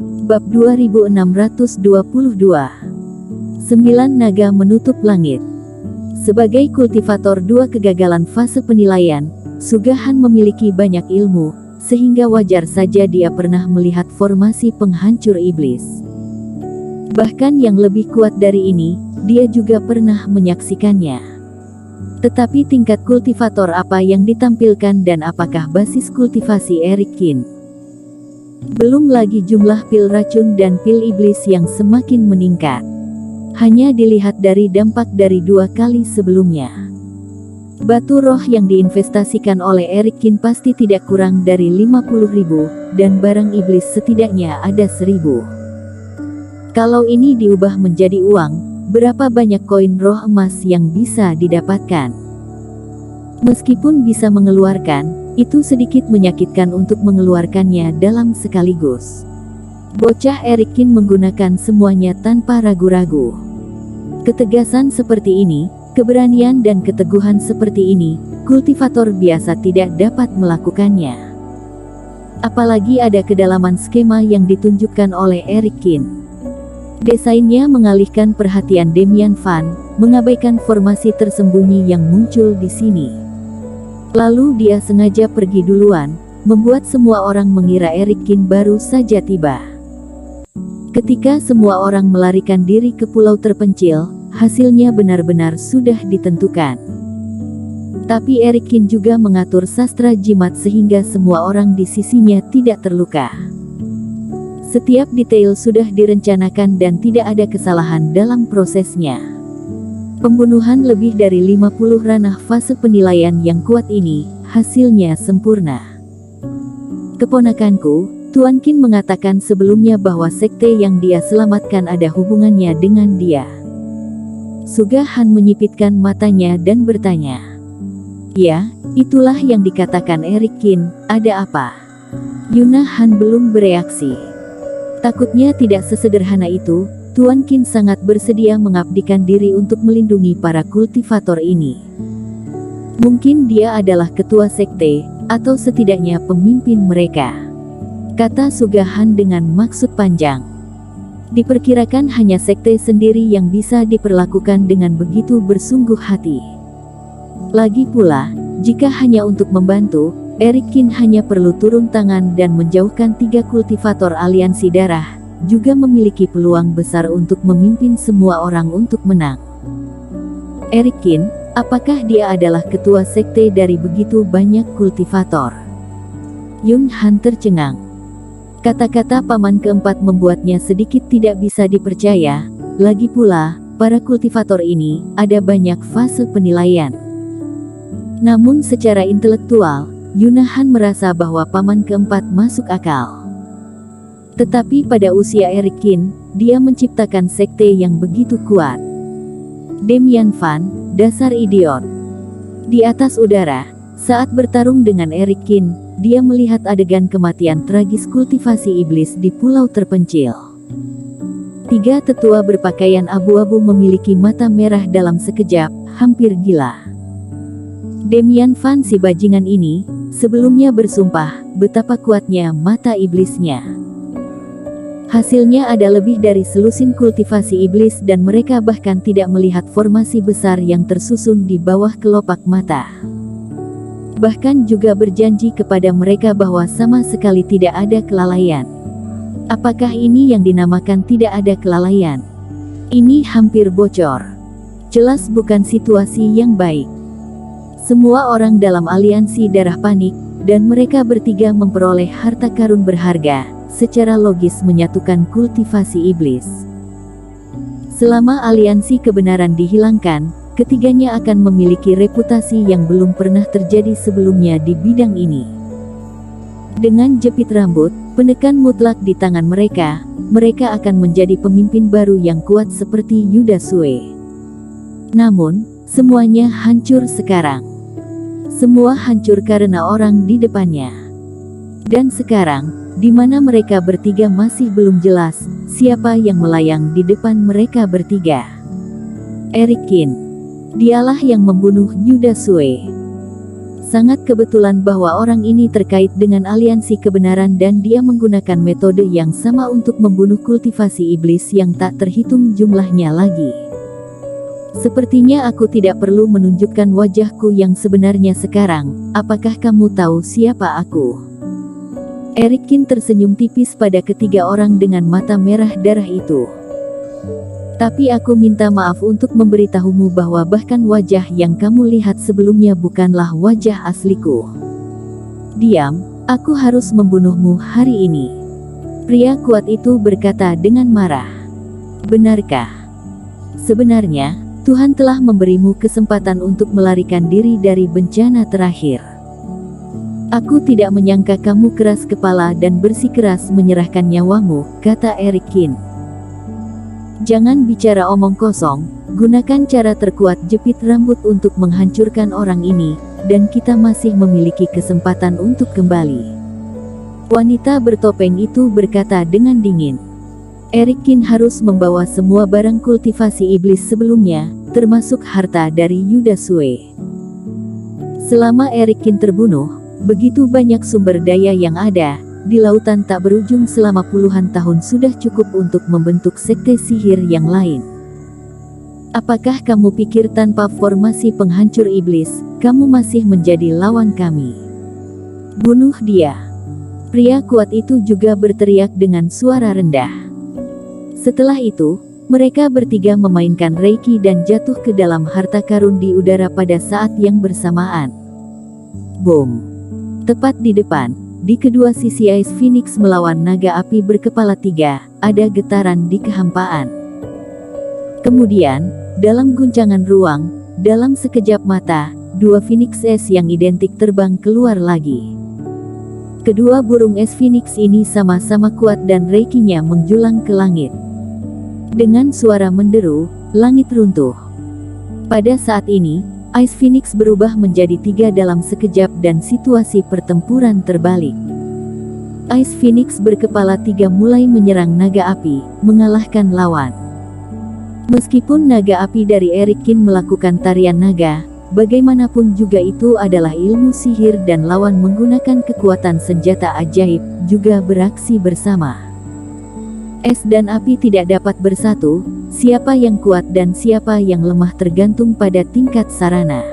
Bab 2622. 9 naga menutup langit. Sebagai kultivator 2 kegagalan fase penilaian, Sugahan memiliki banyak ilmu, sehingga wajar saja dia pernah melihat formasi penghancur iblis. Bahkan yang lebih kuat dari ini, dia juga pernah menyaksikannya. Tetapi tingkat kultivator apa yang ditampilkan dan apakah basis kultivasi Eric Kin? Belum lagi jumlah pil racun dan pil iblis yang semakin meningkat. Hanya dilihat dari dampak dari 2 kali sebelumnya. Batu roh yang diinvestasikan oleh Eric Kin pasti tidak kurang dari 50.000, dan barang iblis setidaknya ada 1.000. Kalau ini diubah menjadi uang, berapa banyak koin roh emas yang bisa didapatkan? Meskipun bisa mengeluarkan, itu sedikit menyakitkan untuk mengeluarkannya dalam sekaligus. Bocah Eric Kin menggunakan semuanya tanpa ragu-ragu. Ketegasan seperti ini, keberanian dan keteguhan seperti ini, kultivator biasa tidak dapat melakukannya. Apalagi ada kedalaman skema yang ditunjukkan oleh Eric Kin. Desainnya mengalihkan perhatian Damian Van, mengabaikan formasi tersembunyi yang muncul di sini. Lalu dia sengaja pergi duluan, membuat semua orang mengira Eric Kin baru saja tiba. Ketika semua orang melarikan diri ke pulau terpencil, hasilnya benar-benar sudah ditentukan. Tapi Eric Kin juga mengatur sastra jimat sehingga semua orang di sisinya tidak terluka. Setiap detail sudah direncanakan dan tidak ada kesalahan dalam prosesnya. Pembunuhan lebih dari 50 ranah fase penilaian yang kuat ini, hasilnya sempurna. Keponakanku, Tuan Kin mengatakan sebelumnya bahwa sekte yang dia selamatkan ada hubungannya dengan dia. Sugahan menyipitkan matanya dan bertanya. Ya, itulah yang dikatakan Eric Kin, ada apa? Yuna Han belum bereaksi. Takutnya tidak sesederhana itu, Tuan Kin sangat bersedia mengabdikan diri untuk melindungi para kultivator ini. Mungkin dia adalah ketua sekte, atau setidaknya pemimpin mereka, kata Sugahan dengan maksud panjang. Diperkirakan hanya sekte sendiri yang bisa diperlakukan dengan begitu bersungguh hati. Lagi pula, jika hanya untuk membantu, Eric Kin hanya perlu turun tangan dan menjauhkan 3 kultivator aliansi darah, juga memiliki peluang besar untuk memimpin semua orang untuk menang. Eric Kin, apakah dia adalah ketua sekte dari begitu banyak kultivator? Yun Han tercengang. Kata-kata paman keempat membuatnya sedikit tidak bisa dipercaya, lagi pula, para kultivator ini, ada banyak fase penilaian. Namun secara intelektual, Yuna Han merasa bahwa paman keempat masuk akal. Tetapi pada usia Eric Kin, dia menciptakan sekte yang begitu kuat. Damian Van, dasar idiot. Di atas udara, saat bertarung dengan Eric Kin, dia melihat adegan kematian tragis kultivasi iblis di pulau terpencil. 3 tetua berpakaian abu-abu memiliki mata merah dalam sekejap, hampir gila. Damian Van si bajingan ini, sebelumnya bersumpah, betapa kuatnya mata iblisnya. Hasilnya ada lebih dari selusin kultivasi iblis dan mereka bahkan tidak melihat formasi besar yang tersusun di bawah kelopak mata. Bahkan juga berjanji kepada mereka bahwa sama sekali tidak ada kelalaian. Apakah ini yang dinamakan tidak ada kelalaian? Ini hampir bocor. Jelas bukan situasi yang baik. Semua orang dalam aliansi darah panik, dan mereka bertiga memperoleh harta karun berharga, secara logis menyatukan kultivasi iblis. Selama aliansi kebenaran dihilangkan, ketiganya akan memiliki reputasi yang belum pernah terjadi sebelumnya di bidang ini. Dengan jepit rambut, penekan mutlak di tangan mereka, mereka akan menjadi pemimpin baru yang kuat seperti Yuda Sue. Namun, semuanya hancur sekarang. Semua hancur karena orang di depannya. Dan sekarang, di mana mereka bertiga masih belum jelas, siapa yang melayang di depan mereka bertiga. Eric Kin. Dialah yang membunuh Yuda Sue. Sangat kebetulan bahwa orang ini terkait dengan aliansi kebenaran dan dia menggunakan metode yang sama untuk membunuh kultivasi iblis yang tak terhitung jumlahnya lagi. Sepertinya aku tidak perlu menunjukkan wajahku yang sebenarnya sekarang. Apakah kamu tahu siapa aku? Erikin tersenyum tipis pada ketiga orang dengan mata merah darah itu. Tapi aku minta maaf untuk memberitahumu bahwa bahkan wajah yang kamu lihat sebelumnya bukanlah wajah asliku. Diam, aku harus membunuhmu hari ini. Pria kuat itu berkata dengan marah. Benarkah? Sebenarnya, Tuhan telah memberimu kesempatan untuk melarikan diri dari bencana terakhir. Aku tidak menyangka kamu keras kepala dan bersikeras menyerahkan nyawamu, kata Erikin. Jangan bicara omong kosong, gunakan cara terkuat jepit rambut untuk menghancurkan orang ini, dan kita masih memiliki kesempatan untuk kembali. Wanita bertopeng itu berkata dengan dingin. Erikin harus membawa semua barang kultivasi iblis sebelumnya, termasuk harta dari Yudasue. Selama Erikin terbunuh, begitu banyak sumber daya yang ada di lautan tak berujung selama puluhan tahun sudah cukup untuk membentuk sekte sihir yang lain. Apakah kamu pikir tanpa formasi penghancur iblis, kamu masih menjadi lawan kami? Bunuh dia. Pria kuat itu juga berteriak dengan suara rendah. Setelah itu, mereka bertiga memainkan Reiki dan jatuh ke dalam harta karun di udara pada saat yang bersamaan. Boom! Tepat di depan, di kedua sisi Ice Phoenix melawan naga api berkepala 3, ada getaran di kehampaan. Kemudian, dalam guncangan ruang, dalam sekejap mata, dua Phoenix es yang identik terbang keluar lagi. Kedua burung es Phoenix ini sama-sama kuat dan Reikinya menjulang ke langit. Dengan suara menderu, langit runtuh. Pada saat ini, Ice Phoenix berubah menjadi 3 dalam sekejap dan situasi pertempuran terbalik. Ice Phoenix berkepala 3 mulai menyerang naga api, mengalahkan lawan. Meskipun naga api dari Erikin melakukan tarian naga, bagaimanapun juga itu adalah ilmu sihir dan lawan menggunakan kekuatan senjata ajaib, juga beraksi bersama. Es dan api tidak dapat bersatu, siapa yang kuat dan siapa yang lemah tergantung pada tingkat sarana.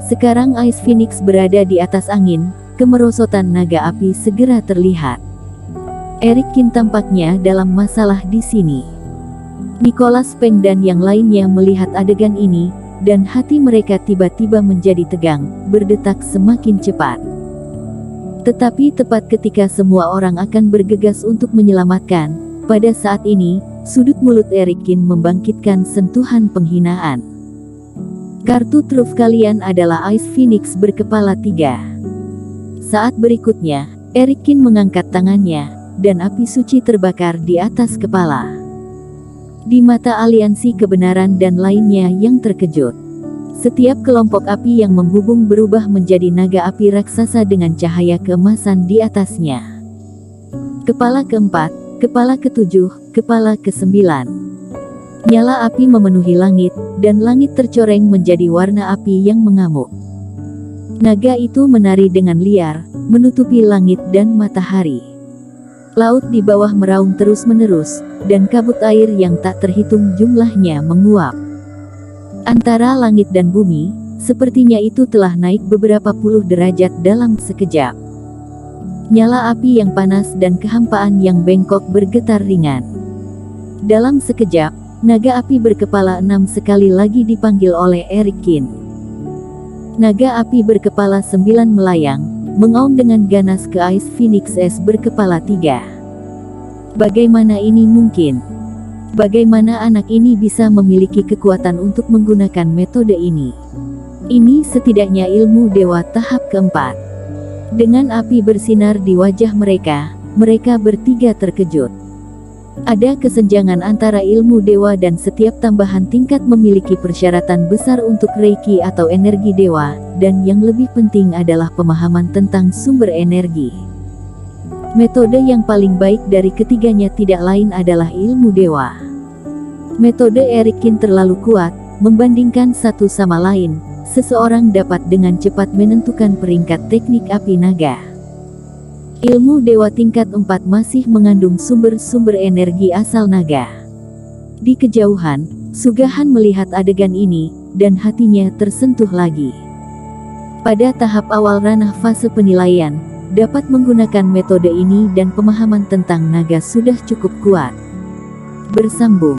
Sekarang Ice Phoenix berada di atas angin, kemerosotan naga api segera terlihat. Erikin tampaknya dalam masalah di sini. Nicholas Peng dan yang lainnya melihat adegan ini, dan hati mereka tiba-tiba menjadi tegang, berdetak semakin cepat. Tetapi tepat ketika semua orang akan bergegas untuk menyelamatkan, pada saat ini, sudut mulut Erikin membangkitkan sentuhan penghinaan. Kartu truf kalian adalah Ice Phoenix berkepala 3. Saat berikutnya, Erikin mengangkat tangannya, dan api suci terbakar di atas kepala. Di mata aliansi kebenaran dan lainnya yang terkejut, setiap kelompok api yang menghubung berubah menjadi naga api raksasa dengan cahaya keemasan di atasnya. Kepala keempat, kepala ketujuh, kepala kesembilan. Nyala api memenuhi langit, dan langit tercoreng menjadi warna api yang mengamuk. Naga itu menari dengan liar, menutupi langit dan matahari. Laut di bawah meraung terus-menerus, dan kabut air yang tak terhitung jumlahnya menguap. Antara langit dan bumi, sepertinya itu telah naik beberapa puluh derajat dalam sekejap. Nyala api yang panas dan kehampaan yang bengkok bergetar ringan. Dalam sekejap, naga api berkepala 6 sekali lagi dipanggil oleh Erikin. Naga api berkepala 9 melayang, mengaum dengan ganas ke Ice Phoenix es berkepala 3. Bagaimana ini mungkin? Bagaimana anak ini bisa memiliki kekuatan untuk menggunakan metode ini? Ini setidaknya ilmu dewa tahap keempat. Dengan api bersinar di wajah mereka, mereka bertiga terkejut. Ada kesenjangan antara ilmu dewa dan setiap tambahan tingkat memiliki persyaratan besar untuk Reiki atau energi dewa, dan yang lebih penting adalah pemahaman tentang sumber energi. Metode yang paling baik dari ketiganya tidak lain adalah ilmu dewa. Metode Erikin terlalu kuat, membandingkan satu sama lain, seseorang dapat dengan cepat menentukan peringkat teknik api naga. Ilmu dewa tingkat 4 masih mengandung sumber-sumber energi asal naga. Di kejauhan, Sugahan melihat adegan ini, dan hatinya tersentuh lagi. Pada tahap awal ranah fase penilaian, dapat menggunakan metode ini dan pemahaman tentang naga sudah cukup kuat. Bersambung.